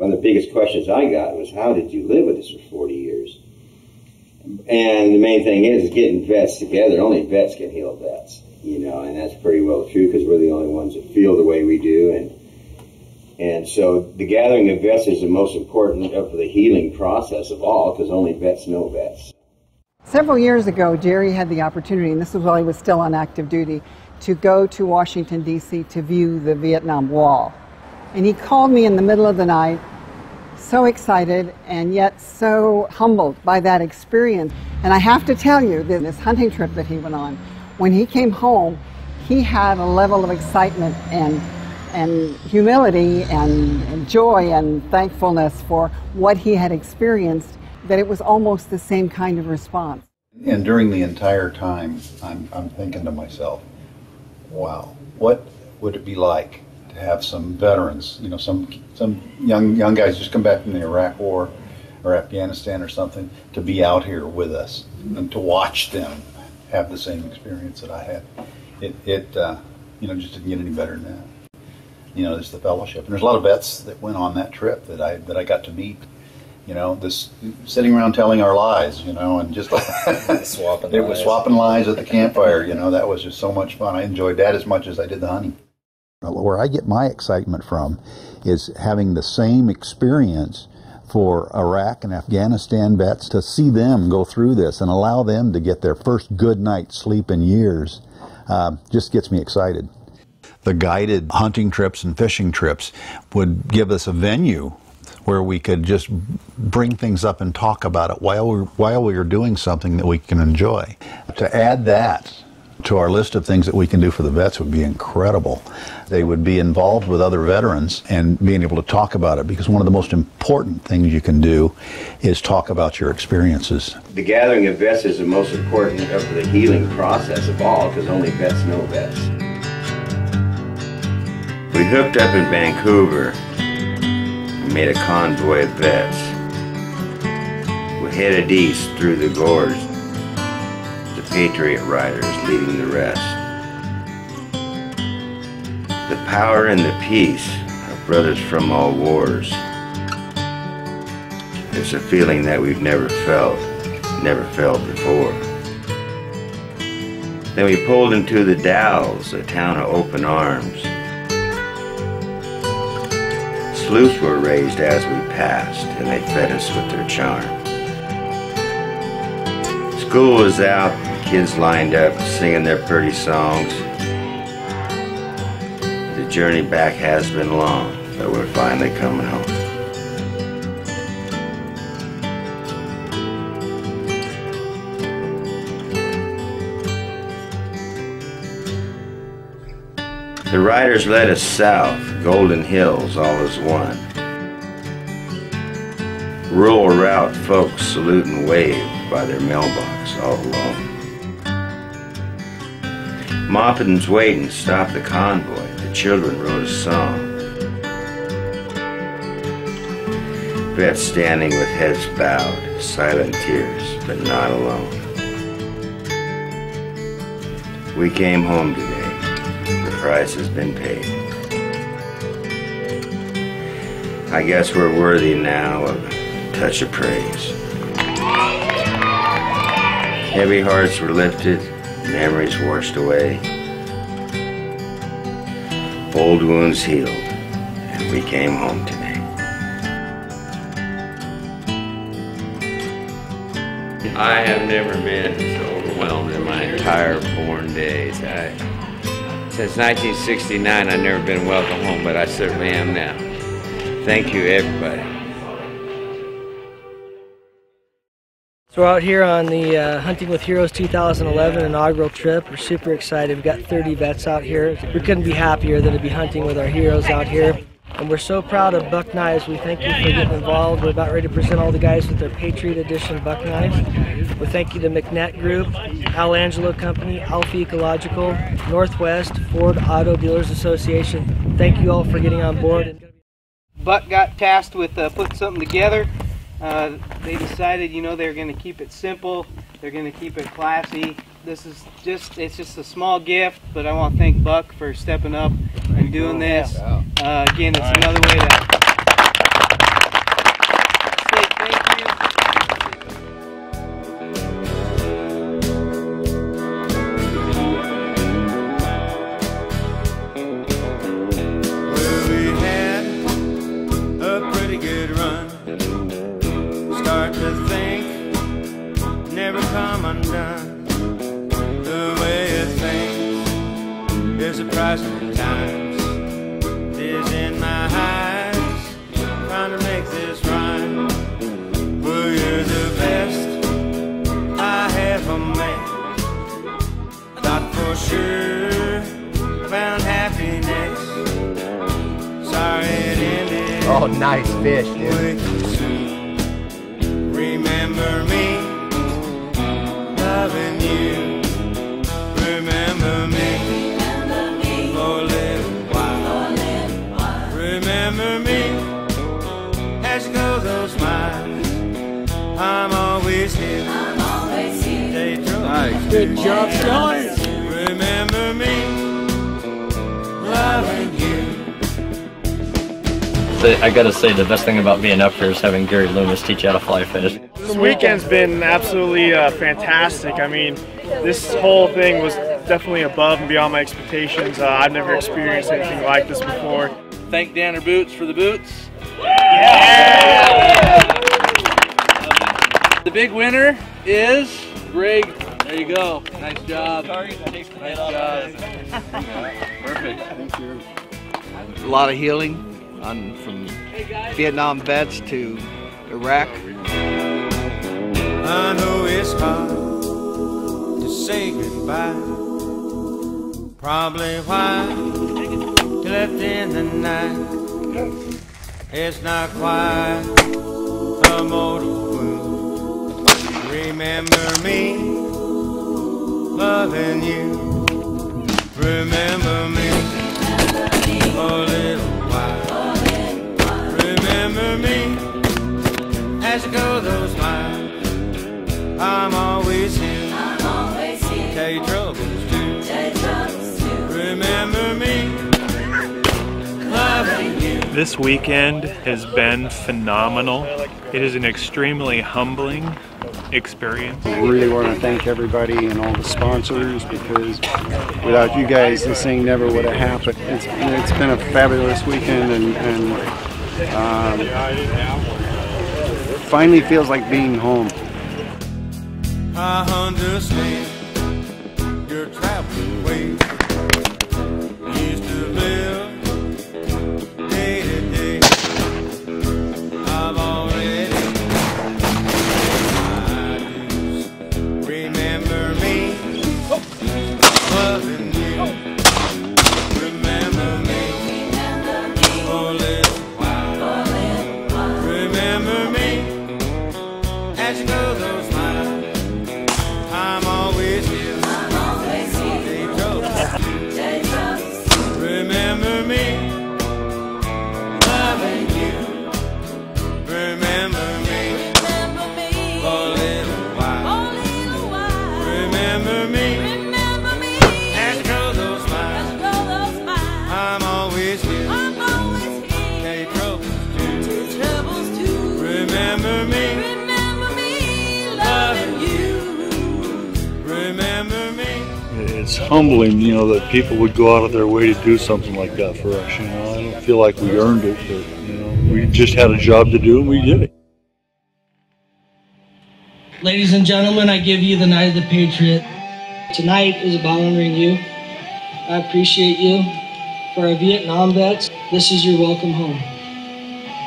One of the biggest questions I got was, how did you live with us for 40 years? And the main thing is getting vets together. Only vets can heal vets, you know, and that's pretty well true because we're the only ones that feel the way we do. And so the gathering of vets is the most important of the healing process of all, because only vets know vets. Several years ago, Jerry had the opportunity, and this was while he was still on active duty, to go to Washington, D.C. to view the Vietnam Wall. And he called me in the middle of the night, so excited and yet so humbled by that experience. And I have to tell you that this hunting trip that he went on, when he came home, he had a level of excitement and humility and joy and thankfulness for what he had experienced, that it was almost the same kind of response. And during the entire time, I'm thinking to myself, wow, what would it be like to have some veterans, you know, some young guys just come back from the Iraq War or Afghanistan or something, to be out here with us and to watch them have the same experience that I had. It you know, just didn't get any better than that. You know, there's the fellowship, and there's a lot of vets that went on that trip that I got to meet. You know, this sitting around telling our lies, you know, and just swapping lies at the campfire. You know, that was just so much fun. I enjoyed that as much as I did the hunting. Where I get my excitement from is having the same experience for Iraq and Afghanistan vets, to see them go through this and allow them to get their first good night's sleep in years, just gets me excited. The guided hunting trips and fishing trips would give us a venue where we could just bring things up and talk about it while we are doing something that we can enjoy. To add that to our list of things that we can do for the vets would be incredible. They would be involved with other veterans and being able to talk about it, because one of the most important things you can do is talk about your experiences. The gathering of vets is the most important of the healing process of all, because only vets know vets. We hooked up in Vancouver. We made a convoy of vets. We headed east through the gorge, the Patriot Riders leading the rest. The power and the peace of brothers from all wars. It's a feeling that we've never felt before. Then we pulled into the Dalles, a town of open arms. Salutes were raised as we passed, and they fed us with their charm. School was out, kids lined up, singing their pretty songs. The journey back has been long, but we're finally coming home. The riders led us south, Golden Hills, all as one. Rural route folks salute and wave by their mailbox all alone. Moppins waiting to stop the convoy, the children wrote a song. Vets standing with heads bowed, silent tears, but not alone. We came home today. The price has been paid. I guess we're worthy now of a touch of praise. Heavy hearts were lifted, memories washed away. Old wounds healed, and we came home today. I have never been so overwhelmed in my entire born days. Since 1969, I've never been welcome home, but I certainly am now. Thank you, everybody. So we're out here on the Hunting with Heroes 2011 inaugural trip. We're super excited. We've got 30 vets out here. We couldn't be happier than to be hunting with our heroes out here. And we're so proud of buck knives. We thank you for getting involved. We're about ready to present all the guys with their Patriot Edition buck knives. We thank you to McNett Group, Al Angelo Company, Alfie Ecological, Northwest, Ford Auto Dealers Association. Thank you all for getting on board. Buck got tasked with putting something together. They decided, you know, they're going to keep it simple. They're going to keep it classy. It's just a small gift, but I want to thank Buck for stepping up and doing this. Again, it's another way to rising times is in my eyes, trying to make this rhyme. Well, you're the best I ever met. Thought for sure found happiness. Sorry it ended. Oh, nice fish, dude. Remember me, loving you. Remember me, for a little while. Remember me, as you go those miles. I'm always here. Nice. Good job, Scully. Remember me, loving you. I gotta say, the best thing about being up here is having Gary Loomis teach you how to fly fish. This weekend's been absolutely fantastic. I mean, this whole thing was definitely above and beyond my expectations. I've never experienced anything like this before. Thank Danner Boots for the boots. Yeah! The big winner is Greg. There you go. Nice job. Nice job. Perfect. Thank you. A lot of healing from Vietnam vets to Iraq. I know it's hard to say goodbye. Probably why you left in the night. It's not quite a mortal wound. Remember me, loving you. Remember me for a little while. Remember me as you go those miles. I'm always here. Tell your troubles too. Remember me, loving you. This weekend has been phenomenal. It is an extremely humbling experience. I really want to thank everybody and all the sponsors, because without you guys this thing never would have happened. It's been a fabulous weekend, and finally feels like being home. I understand your traveling ways. Used to live day to day. I've already my dues. Remember me, loving you. Remember me for a little while. Remember me as you go those miles. I'm always here. Day troubles. Remember me, loving you. Remember me for a little while. Remember me as you go those miles. I'm always here. Day troubles too. Remember me. It's humbling, you know, that people would go out of their way to do something like that for us, you know. I don't feel like we earned it, but, you know, we just had a job to do and we did it. Ladies and gentlemen, I give you the Night of the Patriot. Tonight is about honoring you. I appreciate you. For our Vietnam vets, this is your welcome home.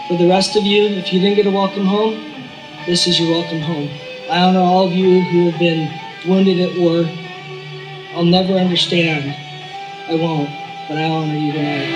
For the rest of you, if you didn't get a welcome home, this is your welcome home. I honor all of you who have been wounded at war. I'll never understand. I won't, but I honor you tonight.